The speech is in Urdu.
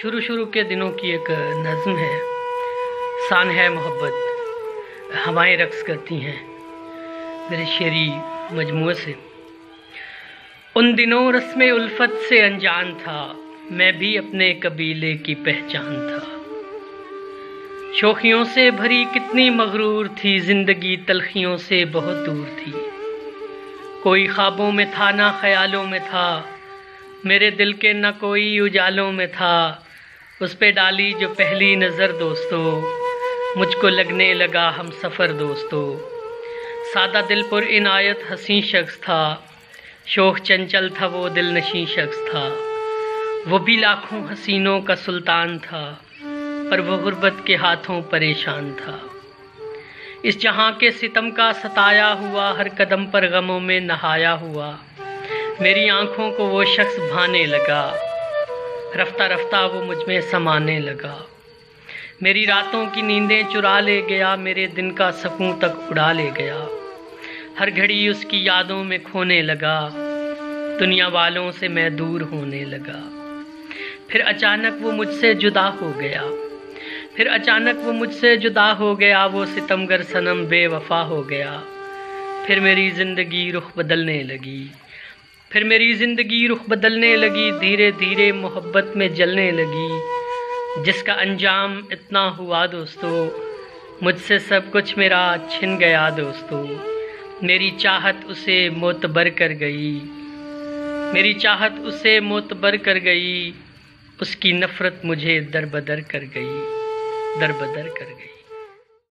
شروع کے دنوں کی ایک نظم ہے، سان ہے محبت ہوائیں رقص کرتی ہیں، میرے شعری مجموعے سے۔ ان دنوں رسم الفت سے انجان تھا، میں بھی اپنے قبیلے کی پہچان تھا۔ شوخیوں سے بھری کتنی مغرور تھی، زندگی تلخیوں سے بہت دور تھی۔ کوئی خوابوں میں تھا نہ خیالوں میں تھا، میرے دل کے نہ کوئی اجالوں میں تھا۔ اس پہ ڈالی جو پہلی نظر دوستو، مجھ کو لگنے لگا ہم سفر دوستو۔ سادہ دل پر عنایت حسین شخص تھا، شوخ چنچل تھا وہ دل نشیں شخص تھا۔ وہ بھی لاکھوں حسینوں کا سلطان تھا، پر وہ غربت کے ہاتھوں پریشان تھا۔ اس جہاں کے ستم کا ستایا ہوا، ہر قدم پر غموں میں نہایا ہوا۔ میری آنکھوں کو وہ شخص بھانے لگا، رفتہ رفتہ وہ مجھ میں سمانے لگا۔ میری راتوں کی نیندیں چرا لے گیا، میرے دن کا سکون تک اڑا لے گیا۔ ہر گھڑی اس کی یادوں میں کھونے لگا، دنیا والوں سے میں دور ہونے لگا۔ پھر اچانک وہ مجھ سے جدا ہو گیا، وہ ستمگر صنم بے وفا ہو گیا۔ پھر میری زندگی رخ بدلنے لگی، دھیرے دھیرے محبت میں جلنے لگی۔ جس کا انجام اتنا ہوا دوستو، مجھ سے سب کچھ میرا چھن گیا دوستو۔ میری چاہت اسے معتبر کر گئی، اس کی نفرت مجھے دربدر کر گئی۔